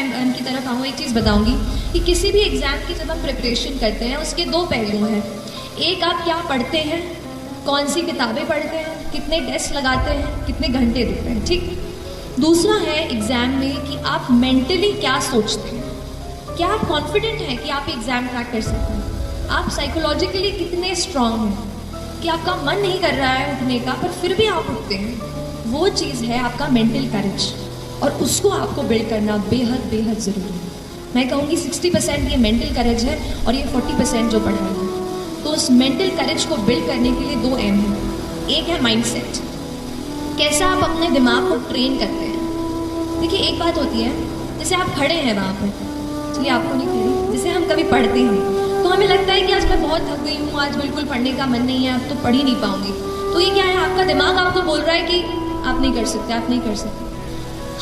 M की तरफ आऊँ, एक चीज़ बताऊंगी कि किसी भी एग्ज़ाम की जब हम प्रिपरेशन करते हैं उसके दो पहलू हैं। एक, आप क्या पढ़ते हैं, कौन सी किताबें पढ़ते हैं, कितने टेस्ट लगाते हैं, कितने घंटे देते हैं, ठीक। दूसरा है एग्ज़ाम में कि आप मेंटली क्या सोचते हैं, क्या आप कॉन्फिडेंट हैं कि आप एग्ज़ाम क्रैक कर सकते हैं, आप साइकोलॉजिकली कितने स्ट्रांग हैं, कि आपका मन नहीं कर रहा है उठने का पर फिर भी आप उठते हैं। वो चीज़ है आपका मेंटल करेज, और उसको आपको बिल्ड करना बेहद बेहद ज़रूरी है। मैं कहूँगी 60% ये मेंटल करेज है और ये 40% जो पढ़ाई है। तो उस मेंटल करेज को बिल्ड करने के लिए 2 एम है। एक है माइंडसेट, कैसा आप अपने दिमाग को ट्रेन करते हैं। देखिए, एक बात होती है, जैसे आप खड़े हैं वहाँ पर, चलिए आपको नहीं खड़ी, जैसे हम कभी पढ़ते हैं तो हमें लगता है कि आज मैं बहुत थक गई हूँ, आज बिल्कुल पढ़ने का मन नहीं है, अब तो पढ़ ही नहीं पाऊंगी। तो ये क्या है, आपका दिमाग आपको बोल रहा है कि आप नहीं कर सकते, आप नहीं कर सकते।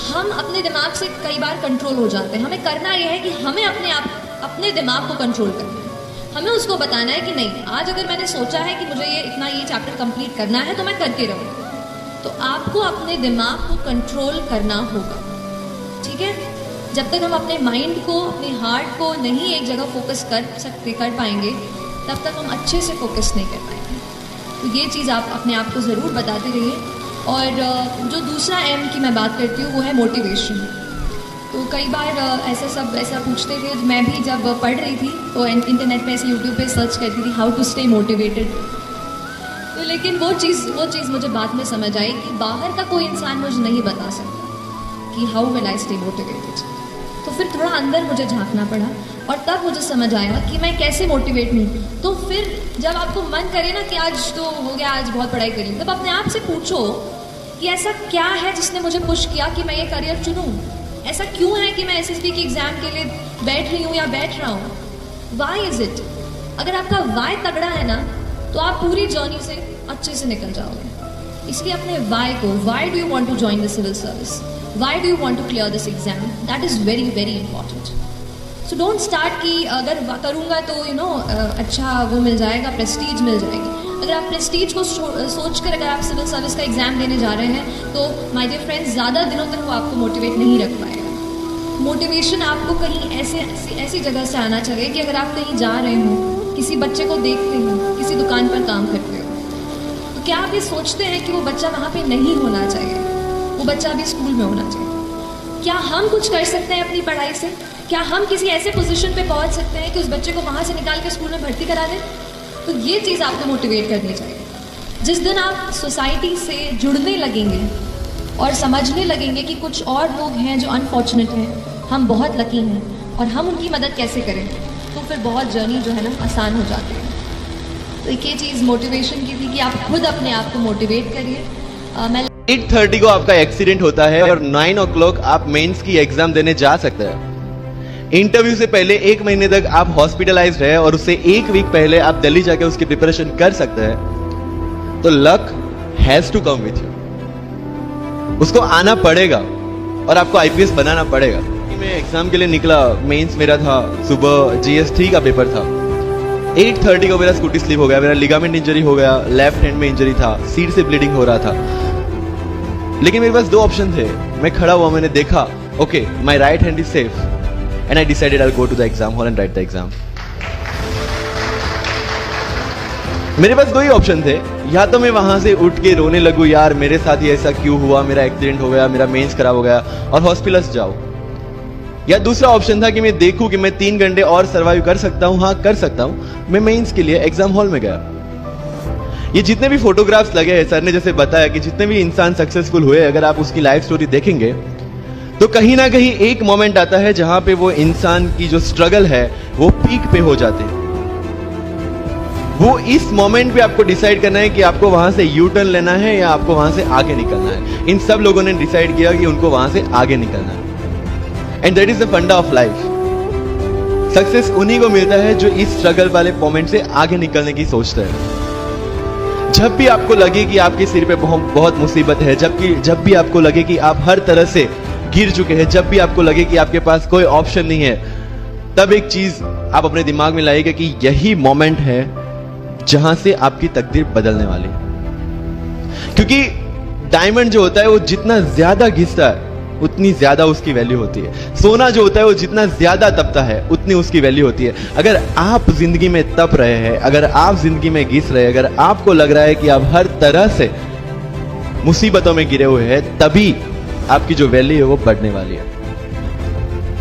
हम अपने दिमाग से कई बार कंट्रोल हो जाते हैं। हमें करना यह है कि हमें अपने दिमाग को कंट्रोल करना है। हमें उसको बताना है कि नहीं, आज अगर मैंने सोचा है कि मुझे ये चैप्टर कंप्लीट करना है तो मैं करके रहूँगी। तो आपको अपने दिमाग को कंट्रोल करना होगा, ठीक है। जब तक हम अपने माइंड को, अपने हार्ट को नहीं एक जगह फोकस कर पाएंगे, तब तक हम अच्छे से फोकस नहीं कर पाएंगे। तो ये चीज़ आप अपने आप को ज़रूर बताते रहिए। और जो दूसरा एम की मैं बात करती हूँ वो है मोटिवेशन। तो कई बार ऐसा पूछते थे, मैं भी जब पढ़ रही थी तो इंटरनेट पे ऐसे यूट्यूब पे सर्च करती थी हाउ टू स्टे मोटिवेटेड। तो लेकिन वो चीज़ मुझे बाद में समझ आई कि बाहर का कोई इंसान मुझे नहीं बता सकता कि how will I stay motivated. तो फिर थोड़ा अंदर मुझे झांकना पड़ा और तब मुझे समझ आया कि मैं कैसे मोटिवेट हूँ। तो फिर जब आपको मन करे ना कि आज तो हो गया, आज बहुत पढ़ाई करी, तब अपने आप से पूछो कि ऐसा क्या है जिसने मुझे पुश किया कि मैं ये करियर चुनूँ। ऐसा क्यों है कि मैं एसएसबी के एग्ज़ाम के लिए बैठ रही हूँ या बैठ रहा हूँ। Why is it. अगर आपका वाई तगड़ा है ना तो आप पूरी जर्नी से अच्छे से निकल जाओगे। इसलिए अपने वाई को, why do you want to join the civil service, why do you want to clear this exam, that is very very important. So don't start कि अगर करूँगा तो अच्छा वो मिल जाएगा, प्रेस्टीज मिल जाएगी। अगर आप प्रेस्टीज को सोच कर अगर आप सिविल सर्विस का एग्ज़ाम देने जा रहे हैं तो माय डियर फ्रेंड्स, ज़्यादा दिनों तक वो आपको मोटिवेट नहीं रख पाएगा। मोटिवेशन आपको कहीं ऐसी जगह से आना चाहिए कि अगर आप कहीं जा रहे हो, किसी बच्चे को देखते हो, किसी दुकान पर काम करते हो, तो क्या आप ये सोचते हैं कि वो बच्चा वहाँ पे नहीं होना चाहिए, वो बच्चा अभी स्कूल में होना चाहिए। क्या हम कुछ कर सकते हैं अपनी पढ़ाई से? क्या हम किसी ऐसे पोजीशन पे पहुँच सकते हैं कि उस बच्चे को वहाँ से निकाल के स्कूल में भर्ती करा दें? तो ये चीज़ आपको मोटिवेट करनी चाहिए। जिस दिन आप सोसाइटी से जुड़ने लगेंगे और समझने लगेंगे कि कुछ और लोग हैं जो अनफॉर्चुनेट हैं, हम बहुत लकी हैं और हम उनकी मदद कैसे करें, तो फिर बहुत जर्नी जो है ना आसान हो जाती है। तो ये चीज़ मोटिवेशन की थी कि आप खुद अपने आप को मोटिवेट करिए। मैं 8:30 को आपका एक्सीडेंट होता है और 9 o'clock आप मेंस की एग्जाम देने जा सकते हैं। इंटरव्यू से पहले 1 महीने तक आप हॉस्पिटलाइज्ड है और उससे 1 वीक पहले आप दिल्ली जाके उसकी प्रिपरेशन कर सकते हैं। तो luck has to come with you, उसको आना पड़ेगा और आपको आईपीएस बनाना पड़ेगा। मैं एग्जाम के लिए निकला, मेंस मेरा था सुबह, जीएस3 का पेपर था। 8:30 को मेरा स्कूटी स्लिप हो गया, मेरा लिगामेंट इंजरी हो गया, लेफ्ट हैंड में इंजरी था, सीट से ब्लीडिंग हो रहा था। लेकिन मेरे पास 2 ऑप्शन थे। मैं खड़ा हुआ, मैंने देखा okay my right hand is safe and I decided I'll go to the exam hall and write the exam. मेरे पास 2 ही ऑप्शन थे, या तो मैं वहां से उठ के रोने लगूं, यार मेरे साथ ही ऐसा क्यों हुआ, मेरा एक्सीडेंट हो गया, मेरा मेंस खराब हो गया और हॉस्पिटल जाओ, या दूसरा ऑप्शन था कि मैं देखूं कि मैं 3 घंटे और सर्वाइव कर सकता हूं। हाँ कर सकता हूं। मैं मेंस के लिए एग्जाम हॉल में गया। ये जितने भी फोटोग्राफ्स लगे हैं, सर ने जैसे बताया कि जितने भी इंसान सक्सेसफुल हुए, अगर आप उसकी लाइफ स्टोरी देखेंगे तो कहीं ना कहीं एक मोमेंट आता है जहां पे वो इंसान की जो स्ट्रगल है वो पीक पे हो जाते हैं। वो इस मोमेंट पे आपको डिसाइड करना है कि आपको वहां से यू टर्न लेना है या आपको वहां से आगे निकलना है। इन सब लोगों ने डिसाइड किया कि उनको वहां से आगे निकलना है। एंड दैट इज द फंडा ऑफ लाइफ। सक्सेस उन्हीं को मिलता है जो इस स्ट्रगल वाले मोमेंट से आगे निकलने की सोचते हैं। जब भी आपको लगे कि आपके सिर पे बहुत मुसीबत है, जब भी आपको लगे कि आप हर तरह से गिर चुके हैं, जब भी आपको लगे कि आपके पास कोई ऑप्शन नहीं है, तब एक चीज आप अपने दिमाग में लाइएगा कि यही मोमेंट है जहां से आपकी तकदीर बदलने वाली। क्योंकि डायमंड जो होता है वो जितना ज्यादा घिसता है उतनी ज्यादा उसकी वैल्यू होती है। सोना जो होता है वो जितना ज्यादा तपता है उतनी उसकी वैल्यू होती है। अगर आप जिंदगी में तप रहे हैं, अगर आप जिंदगी में घिस रहे हैं, अगर आपको लग रहा है कि आप हर तरह से मुसीबतों में गिरे हुए हैं, तभी आपकी जो वैल्यू है वो बढ़ने वाली है।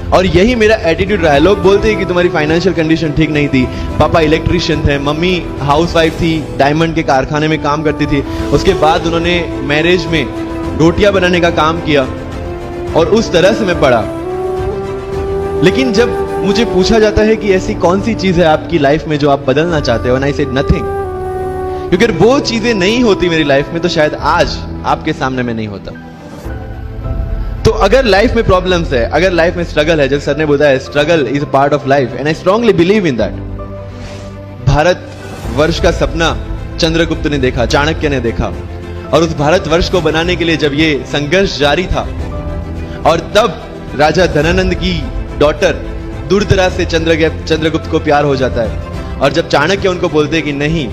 और यही मेरा एटीट्यूड रहा है। लोग बोलते हैं कि तुम्हारी फाइनेंशियल कंडीशन ठीक नहीं थी, पापा इलेक्ट्रिशियन थे, मम्मी हाउसवाइफ थी, डायमंड के कारखाने में काम करती थी, उसके बाद उन्होंने मैरिज में रोटियां बनाने का काम किया और उस तरह से मैं पढ़ा। लेकिन जब मुझे पूछा जाता है कि ऐसी कौन सी चीज है आपकी लाइफ में जो आप बदलना चाहते हो, एंड आई सेड नथिंग, क्योंकि अगर वो चीजें नहीं होती मेरी लाइफ में तो शायद आज आपके सामने में नहीं होता। तो अगर लाइफ में प्रॉब्लम्स है, अगर लाइफ में स्ट्रगल है, जैसे सर ने बताया struggle is a part of life and I strongly believe in that. Bharat वर्ष का सपना चंद्रगुप्त ने देखा, चाणक्य ने देखा, और उस भारत वर्ष को बनाने के लिए जब ये संघर्ष जारी था और तब राजा धनानंद की डॉटर दुर्धरा से चंद्रगुप्त को प्यार हो जाता है, और जब चाणक्य उनको बोलते हैं कि नहीं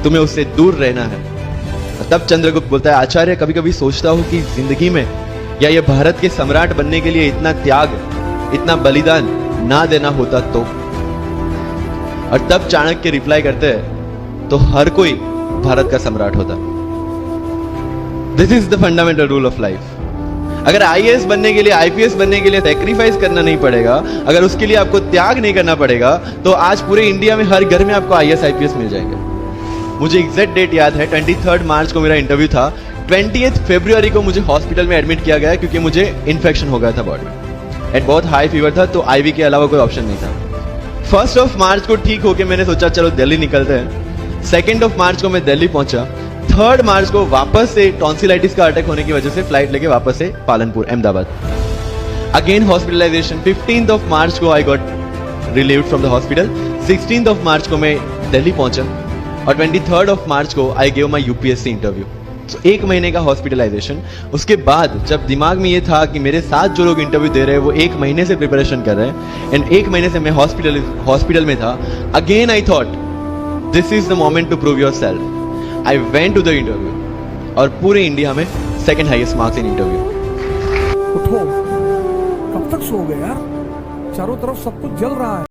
तुम्हें उससे दूर रहना है, तब चंद्रगुप्त बोलता है आचार्य कभी कभी सोचता हूं कि जिंदगी में या ये भारत के सम्राट बनने के लिए इतना त्याग, इतना बलिदान ना देना होता तो। और तब चाणक्य रिप्लाई करते हैं तो हर कोई भारत का सम्राट होता। This is the fundamental rule of life. अगर आईएएस बनने के लिए, आईपीएस बनने के लिए सैक्रिफाइस करना नहीं पड़ेगा, अगर उसके लिए आपको त्याग नहीं करना पड़ेगा, तो आज पूरे इंडिया में हर घर में आपको आईएएस आईपीएस मिल जाएंगे। मुझे एग्जैक्ट डेट याद है, 23 मार्च को मेरा इंटरव्यू था। 20 फरवरी को मुझे हॉस्पिटल में एडमिट किया गया क्योंकि मुझे इन्फेक्शन हो गया था बॉडी में एंड बहुत हाई फीवर था, तो आईवी के अलावा कोई ऑप्शन नहीं था। 1 मार्च को ठीक होके मैंने सोचा चलो दिल्ली निकलते हैं। 2 मार्च को मैं दिल्ली पहुंचा। 3 मार्च को वापस से टॉन्सिलाइटिस का अटैक होने की वजह से फ्लाइट लेके वापस से पालनपुर अहमदाबाद, अगेन हॉस्पिटलाइजेशन। 15 मार्च को I got relieved from the hospital. 16 मार्च को मैं दिल्ली पहुंचा और 23 मार्च को I give my UPSC interview. तो 1 महीने का हॉस्पिटलाइजेशन। उसके बाद जब दिमाग में ये था कि मेरे साथ जो लोग इंटरव्यू दे रहे हैं वो 1 महीने से प्रिपरेशन कर रहे हैं एंड 1 महीने से मैं हॉस्पिटल में था, again I thought this is the moment to prove yourself. I went to the interview और पूरे इंडिया में 2nd highest marks in interview. उठो, कब तक सो गए यार? चारों तरफ सब कुछ जल रहा है।